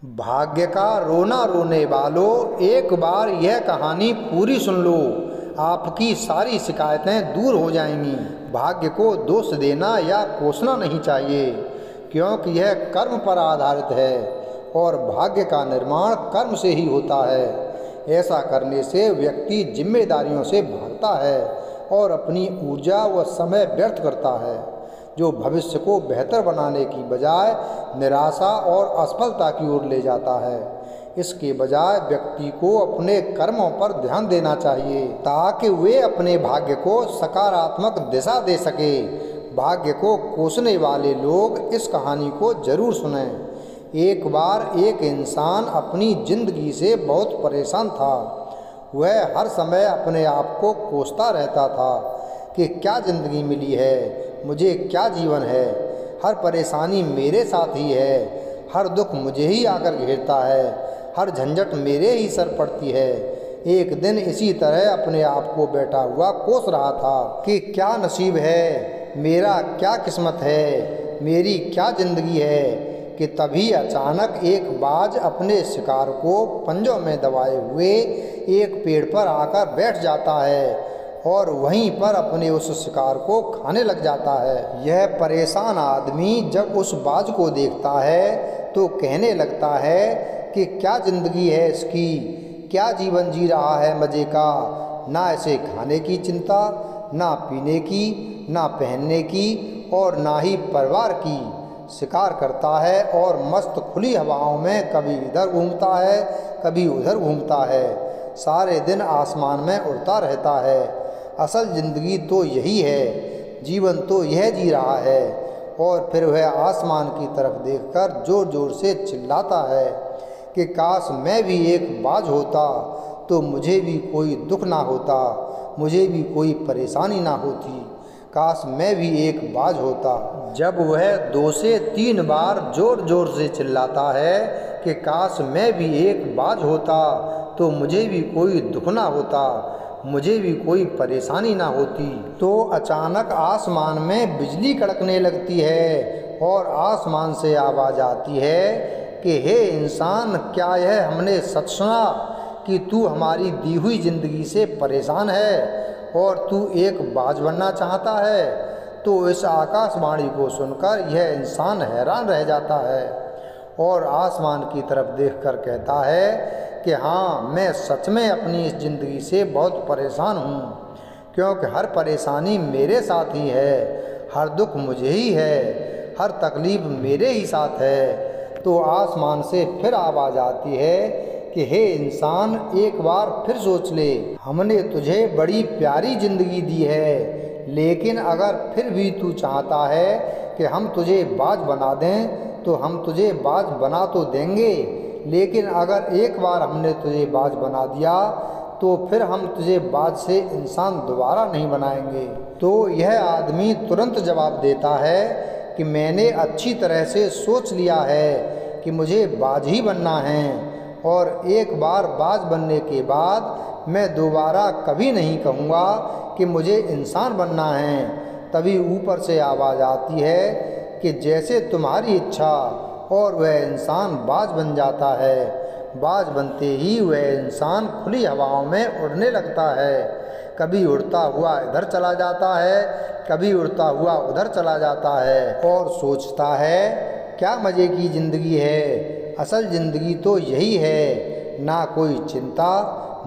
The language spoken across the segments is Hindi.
भाग्य का रोना रोने वालों, एक बार यह कहानी पूरी सुन लो, आपकी सारी शिकायतें दूर हो जाएंगी। भाग्य को दोष देना या कोसना नहीं चाहिए, क्योंकि यह कर्म पर आधारित है और भाग्य का निर्माण कर्म से ही होता है। ऐसा करने से व्यक्ति जिम्मेदारियों से भागता है और अपनी ऊर्जा व समय व्यर्थ करता है, जो भविष्य को बेहतर बनाने की बजाय निराशा और असफलता की ओर ले जाता है। इसके बजाय व्यक्ति को अपने कर्मों पर ध्यान देना चाहिए, ताकि वे अपने भाग्य को सकारात्मक दिशा दे सके। भाग्य को कोसने वाले लोग इस कहानी को जरूर सुनें। एक बार एक इंसान अपनी जिंदगी से बहुत परेशान था। वह हर समय अपने आप को कोसता रहता था कि क्या ज़िंदगी मिली है, मुझे क्या जीवन है, हर परेशानी मेरे साथ ही है, हर दुख मुझे ही आकर घेरता है, हर झंझट मेरे ही सर पड़ती है। एक दिन इसी तरह अपने आप को बैठा हुआ कोस रहा था कि क्या नसीब है, मेरा क्या किस्मत है, मेरी क्या ज़िंदगी है, कि तभी अचानक एक बाज अपने शिकार को पंजों में दबाए हुए एक पेड़ पर आकर बैठ जाता है और वहीं पर अपने उस शिकार को खाने लग जाता है। यह परेशान आदमी जब उस बाज को देखता है तो कहने लगता है कि क्या ज़िंदगी है इसकी, क्या जीवन जी रहा है मज़े का, ना इसे खाने की चिंता, ना पीने की, ना पहनने की और ना ही परिवार की। शिकार करता है और मस्त खुली हवाओं में कभी इधर घूमता है, कभी उधर घूमता है, सारे दिन आसमान में उड़ता रहता है। असल ज़िंदगी तो यही है, जीवन तो यह जी रहा है। और फिर वह आसमान की तरफ देखकर ज़ोर ज़ोर से चिल्लाता है कि काश मैं भी एक बाज होता तो मुझे भी कोई दुख ना होता, मुझे भी कोई परेशानी ना होती, काश मैं भी एक बाज होता। जब वह 2 से 3 बार ज़ोर ज़ोर से चिल्लाता है कि काश मैं भी एक बाज होता तो मुझे भी कोई दुख ना होता, मुझे भी कोई परेशानी ना होती, तो अचानक आसमान में बिजली कड़कने लगती है और आसमान से आवाज़ आती है कि हे इंसान, क्या यह हमने सच सुना कि तू हमारी दी हुई ज़िंदगी से परेशान है और तू एक बाज बनना चाहता है। तो इस आकाशवाणी को सुनकर यह इंसान हैरान रह जाता है और आसमान की तरफ देखकर कहता है कि हाँ, मैं सच में अपनी इस ज़िंदगी से बहुत परेशान हूँ, क्योंकि हर परेशानी मेरे साथ ही है, हर दुख मुझे ही है, हर तकलीफ़ मेरे ही साथ है। तो आसमान से फिर आवाज़ आती है कि हे इंसान, एक बार फिर सोच ले, हमने तुझे बड़ी प्यारी ज़िंदगी दी है, लेकिन अगर फिर भी तू चाहता है कि हम तुझे बाज बना दें तो हम तुझे बाज बना तो देंगे, लेकिन अगर एक बार हमने तुझे बाज बना दिया तो फिर हम तुझे बाज से इंसान दोबारा नहीं बनाएंगे। तो यह आदमी तुरंत जवाब देता है कि मैंने अच्छी तरह से सोच लिया है कि मुझे बाज ही बनना है और एक बार बाज बनने के बाद मैं दोबारा कभी नहीं कहूँगा कि मुझे इंसान बनना है। तभी ऊपर से आवाज़ आती है कि जैसे तुम्हारी इच्छा, और वह इंसान बाज बन जाता है। बाज बनते ही वह इंसान खुली हवाओं में उड़ने लगता है, कभी उड़ता हुआ इधर चला जाता है, कभी उड़ता हुआ उधर चला जाता है और सोचता है क्या मज़े की ज़िंदगी है, असल ज़िंदगी तो यही है, ना कोई चिंता,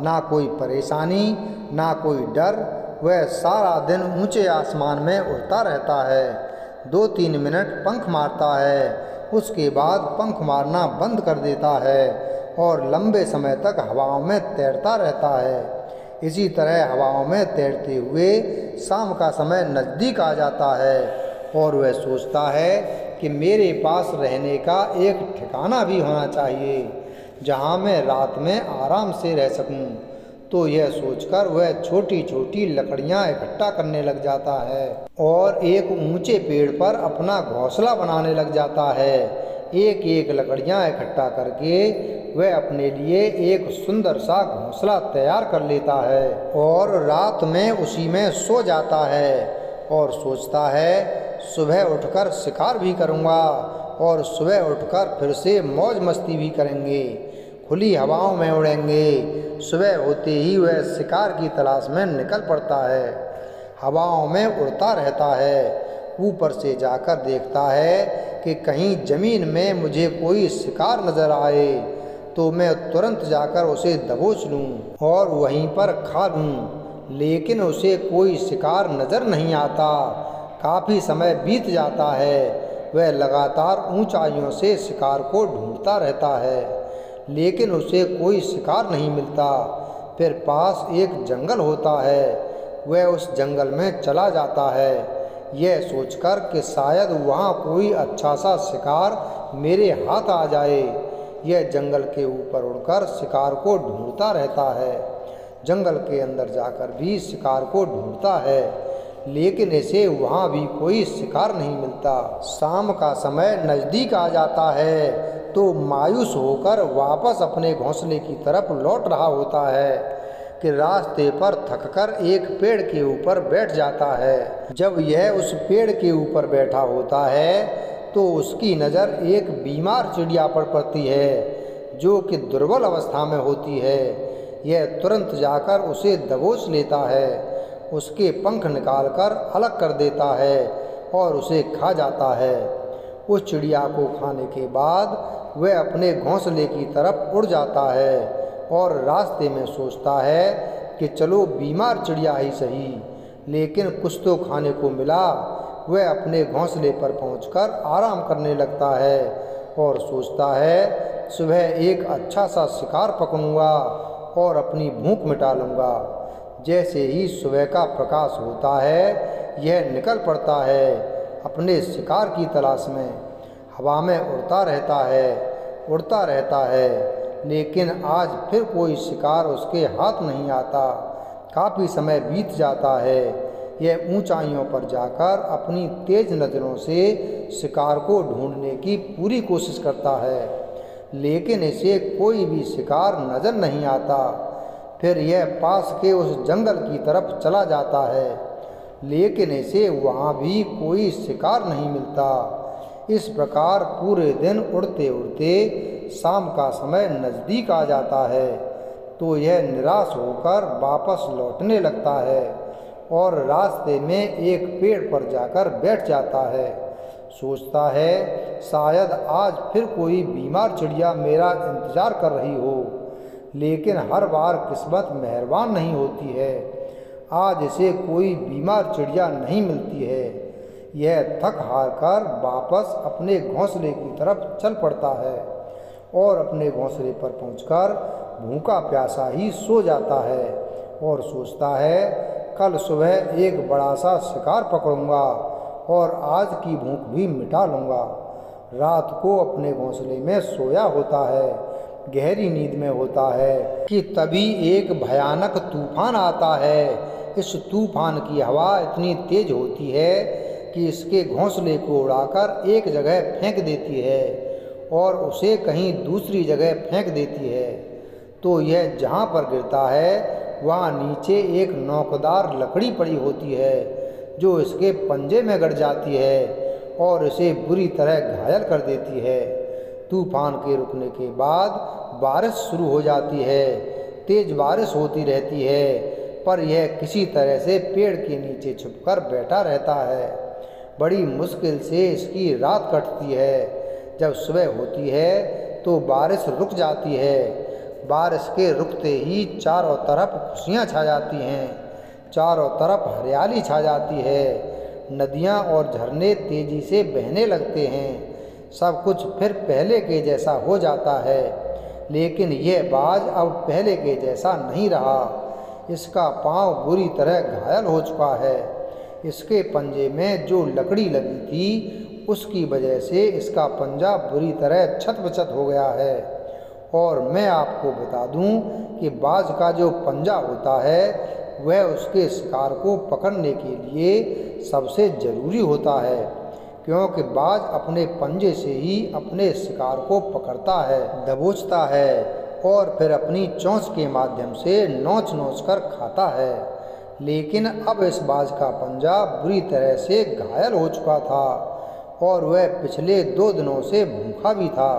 ना कोई परेशानी, ना कोई डर। वह सारा दिन ऊंचे आसमान में उड़ता रहता है, 2-3 मिनट पंख मारता है, उसके बाद पंख मारना बंद कर देता है और लंबे समय तक हवाओं में तैरता रहता है। इसी तरह हवाओं में तैरते हुए शाम का समय नज़दीक आ जाता है और वह सोचता है कि मेरे पास रहने का एक ठिकाना भी होना चाहिए जहाँ मैं रात में आराम से रह सकूँ। तो यह सोचकर वह छोटी छोटी लकड़ियाँ इकट्ठा करने लग जाता है और एक ऊंचे पेड़ पर अपना घोंसला बनाने लग जाता है। एक एक लकड़ियाँ इकट्ठा करके वह अपने लिए एक सुंदर सा घोंसला तैयार कर लेता है और रात में उसी में सो जाता है और सोचता है सुबह उठकर शिकार भी करूँगा और सुबह उठकर फिर से मौज मस्ती भी करेंगे, खुली हवाओं में उड़ेंगे। सुबह होते ही वह शिकार की तलाश में निकल पड़ता है, हवाओं में उड़ता रहता है, ऊपर से जाकर देखता है कि कहीं ज़मीन में मुझे कोई शिकार नज़र आए तो मैं तुरंत जाकर उसे दबोच लूँ और वहीं पर खा लूँ। लेकिन उसे कोई शिकार नज़र नहीं आता। काफ़ी समय बीत जाता है, वह लगातार ऊंचाइयों से शिकार को ढूंढता रहता है, लेकिन उसे कोई शिकार नहीं मिलता। फिर पास एक जंगल होता है, वह उस जंगल में चला जाता है, यह सोचकर कि शायद वहाँ कोई अच्छा सा शिकार मेरे हाथ आ जाए। यह जंगल के ऊपर उड़कर शिकार को ढूंढता रहता है, जंगल के अंदर जाकर भी शिकार को ढूंढता है, लेकिन इसे वहाँ भी कोई शिकार नहीं मिलता। शाम का समय नज़दीक आ जाता है तो मायूस होकर वापस अपने घोंसले की तरफ लौट रहा होता है कि रास्ते पर थककर एक पेड़ के ऊपर बैठ जाता है। जब यह उस पेड़ के ऊपर बैठा होता है तो उसकी नज़र एक बीमार चिड़िया पर पड़ती है जो कि दुर्बल अवस्था में होती है। यह तुरंत जाकर उसे दबोच लेता है, उसके पंख निकालकर अलग कर देता है और उसे खा जाता है। उस चिड़िया को खाने के बाद वह अपने घोंसले की तरफ उड़ जाता है और रास्ते में सोचता है कि चलो बीमार चिड़िया ही सही, लेकिन कुछ तो खाने को मिला। वह अपने घोंसले पर पहुंचकर आराम करने लगता है और सोचता है सुबह एक अच्छा सा शिकार पकड़ूंगा और अपनी भूख मिटा लूँगा। जैसे ही सुबह का प्रकाश होता है यह निकल पड़ता है अपने शिकार की तलाश में। हवा में उड़ता रहता है, लेकिन आज फिर कोई शिकार उसके हाथ नहीं आता। काफ़ी समय बीत जाता है, यह ऊंचाइयों पर जाकर अपनी तेज नज़रों से शिकार को ढूंढने की पूरी कोशिश करता है, लेकिन इसे कोई भी शिकार नज़र नहीं आता। फिर यह पास के उस जंगल की तरफ चला जाता है, लेकिन इसे वहाँ भी कोई शिकार नहीं मिलता। इस प्रकार पूरे दिन उड़ते उड़ते शाम का समय नज़दीक आ जाता है तो यह निराश होकर वापस लौटने लगता है और रास्ते में एक पेड़ पर जाकर बैठ जाता है। सोचता है शायद आज फिर कोई बीमार चिड़िया मेरा इंतज़ार कर रही हो, लेकिन हर बार किस्मत मेहरबान नहीं होती है। आज इसे कोई बीमार चिड़िया नहीं मिलती है। यह थक हार कर वापस अपने घोंसले की तरफ चल पड़ता है और अपने घोंसले पर पहुंचकर भूखा प्यासा ही सो जाता है और सोचता है कल सुबह एक बड़ा सा शिकार पकड़ूंगा और आज की भूख भी मिटा लूँगा। रात को अपने घोंसले में सोया होता है, गहरी नींद में होता है कि तभी एक भयानक तूफान आता है। इस तूफान की हवा इतनी तेज होती है कि इसके घोंसले को उड़ाकर एक जगह फेंक देती है और उसे कहीं दूसरी जगह फेंक देती है। तो यह जहाँ पर गिरता है वहाँ नीचे एक नोकदार लकड़ी पड़ी होती है जो इसके पंजे में गड़ जाती है और इसे बुरी तरह घायल कर देती है। तूफान के रुकने के बाद बारिश शुरू हो जाती है। तेज बारिश होती रहती है, पर यह किसी तरह से पेड़ के नीचे छुपकर बैठा रहता है। बड़ी मुश्किल से इसकी रात कटती है। जब सुबह होती है तो बारिश रुक जाती है। बारिश के रुकते ही चारों तरफ खुशियाँ छा जाती हैं, चारों तरफ हरियाली छा जाती है। नदियाँ और झरने तेज़ी से बहने लगते हैं। सब कुछ फिर पहले के जैसा हो जाता है, लेकिन यह बाज अब पहले के जैसा नहीं रहा। इसका पाँव बुरी तरह घायल हो चुका है। इसके पंजे में जो लकड़ी लगी थी उसकी वजह से इसका पंजा बुरी तरह छत-बचत हो गया है। और मैं आपको बता दूं कि बाज का जो पंजा होता है वह उसके शिकार को पकड़ने के लिए सबसे ज़रूरी होता है, क्योंकि बाज अपने पंजे से ही अपने शिकार को पकड़ता है, दबोचता है और फिर अपनी चोंच के माध्यम से नोच नोच कर खाता है। लेकिन अब इस बाज का पंजा बुरी तरह से घायल हो चुका था और वह पिछले 2 दिनों से भूखा भी था।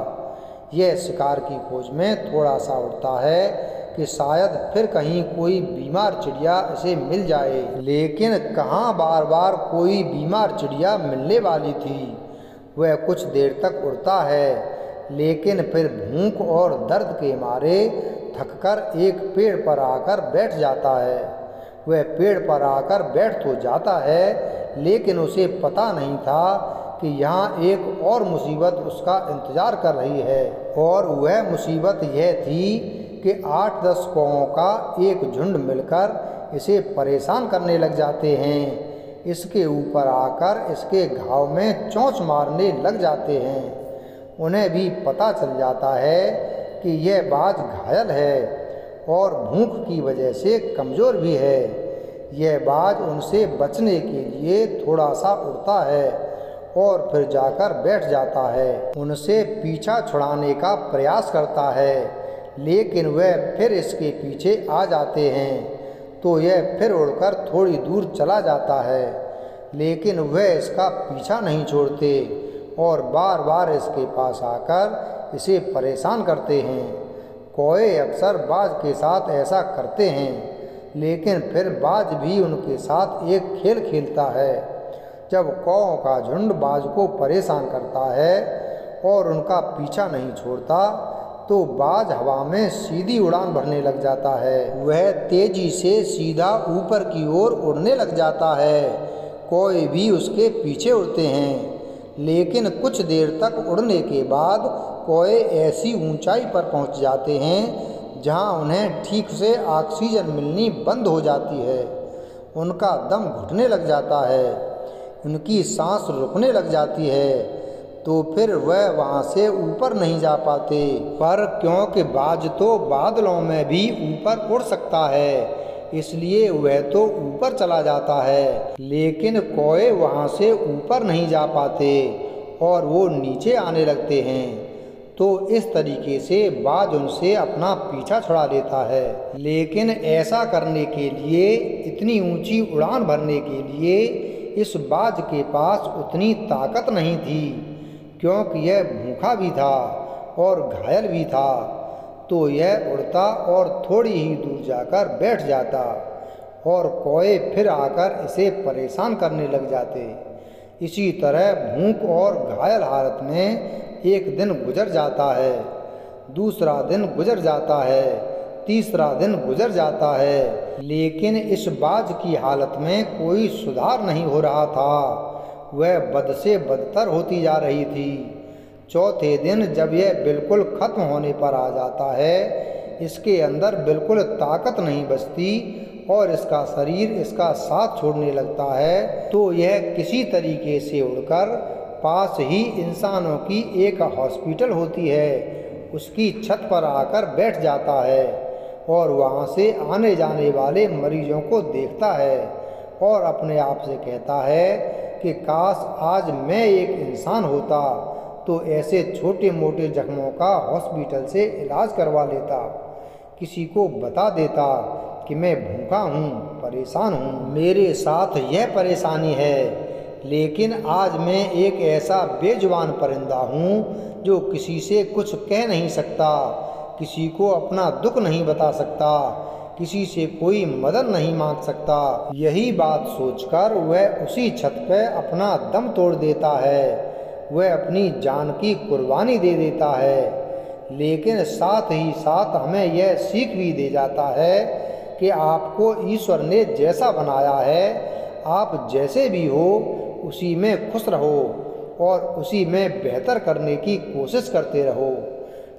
यह शिकार की खोज में थोड़ा सा उड़ता है कि शायद फिर कहीं कोई बीमार चिड़िया इसे मिल जाए, लेकिन कहाँ बार बार कोई बीमार चिड़िया मिलने वाली थी। वह कुछ देर तक उड़ता है, लेकिन फिर भूख और दर्द के मारे थककर एक पेड़ पर आकर बैठ जाता है। वह पेड़ पर आकर बैठ तो जाता है, लेकिन उसे पता नहीं था कि यहाँ एक और मुसीबत उसका इंतज़ार कर रही है। और वह मुसीबत यह थी कि 8-10 कौओं का एक झुंड मिलकर इसे परेशान करने लग जाते हैं। इसके ऊपर आकर इसके घाव में चोंच मारने लग जाते हैं। उन्हें भी पता चल जाता है कि यह बाज घायल है और भूख की वजह से कमज़ोर भी है। यह बाज उनसे बचने के लिए थोड़ा सा उड़ता है और फिर जाकर बैठ जाता है। उनसे पीछा छुड़ाने का प्रयास करता है, लेकिन वह फिर इसके पीछे आ जाते हैं। तो यह फिर उड़कर थोड़ी दूर चला जाता है, लेकिन वह इसका पीछा नहीं छोड़ते और बार बार इसके पास आकर इसे परेशान करते हैं। कौए अक्सर बाज के साथ ऐसा करते हैं, लेकिन फिर बाज भी उनके साथ एक खेल खेलता है। जब कौओं का झुंड बाज को परेशान करता है और उनका पीछा नहीं छोड़ता, तो बाज हवा में सीधी उड़ान भरने लग जाता है। वह तेजी से सीधा ऊपर की ओर उड़ने लग जाता है। कौए भी उसके पीछे उड़ते हैं, लेकिन कुछ देर तक उड़ने के बाद कौए ऐसी ऊंचाई पर पहुंच जाते हैं जहां उन्हें ठीक से ऑक्सीजन मिलनी बंद हो जाती है। उनका दम घुटने लग जाता है, उनकी सांस रुकने लग जाती है। तो फिर वह वहां से ऊपर नहीं जा पाते। पर क्योंकि बाज तो बादलों में भी ऊपर उड़ सकता है, इसलिए वह तो ऊपर चला जाता है, लेकिन कौए वहां से ऊपर नहीं जा पाते और वो नीचे आने लगते हैं। तो इस तरीके से बाज उनसे अपना पीछा छुड़ा लेता है। लेकिन ऐसा करने के लिए, इतनी ऊंची उड़ान भरने के लिए इस बाज के पास उतनी ताकत नहीं थी, क्योंकि यह भूखा भी था और घायल भी था। तो यह उड़ता और थोड़ी ही दूर जाकर बैठ जाता और कौए फिर आकर इसे परेशान करने लग जाते। इसी तरह भूख और घायल हालत में एक दिन गुजर जाता है, दूसरा दिन गुजर जाता है, तीसरा दिन गुजर जाता है, लेकिन इस बाज की हालत में कोई सुधार नहीं हो रहा था। वह बद से बदतर होती जा रही थी। चौथे दिन जब यह बिल्कुल खत्म होने पर आ जाता है, इसके अंदर बिल्कुल ताकत नहीं बचती और इसका शरीर इसका साथ छोड़ने लगता है, तो यह किसी तरीके से उड़कर पास ही इंसानों की एक हॉस्पिटल होती है, उसकी छत पर आकर बैठ जाता है और वहाँ से आने जाने वाले मरीजों को देखता है और अपने आप से कहता है कि काश आज मैं एक इंसान होता तो ऐसे छोटे मोटे जख्मों का हॉस्पिटल से इलाज करवा लेता, किसी को बता देता कि मैं भूखा हूँ, परेशान हूँ, मेरे साथ यह परेशानी है। लेकिन आज मैं एक ऐसा बेजुबान परिंदा हूँ जो किसी से कुछ कह नहीं सकता, किसी को अपना दुख नहीं बता सकता, किसी से कोई मदद नहीं मांग सकता। यही बात सोचकर वह उसी छत पर अपना दम तोड़ देता है, वह अपनी जान की कुर्बानी दे देता है। लेकिन साथ ही साथ हमें यह सीख भी दे जाता है कि आपको ईश्वर ने जैसा बनाया है, आप जैसे भी हो उसी में खुश रहो और उसी में बेहतर करने की कोशिश करते रहो,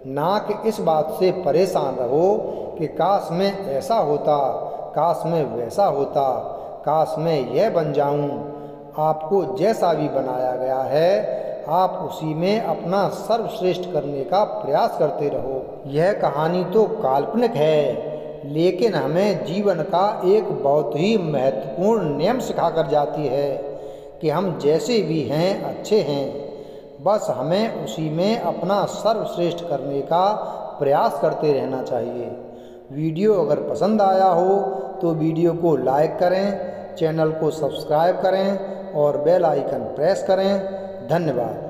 ना कि इस बात से परेशान रहो कि काश मैं ऐसा होता, काश मैं वैसा होता, काश मैं यह बन जाऊं। आपको जैसा भी बनाया गया है, आप उसी में अपना सर्वश्रेष्ठ करने का प्रयास करते रहो। यह कहानी तो काल्पनिक है, लेकिन हमें जीवन का एक बहुत ही महत्वपूर्ण नियम सिखा कर जाती है कि हम जैसे भी हैं अच्छे हैं, बस हमें उसी में अपना सर्वश्रेष्ठ करने का प्रयास करते रहना चाहिए। वीडियो अगर पसंद आया हो तो वीडियो को लाइक करें, चैनल को सब्सक्राइब करें और बेल आइकन प्रेस करें। धन्यवाद।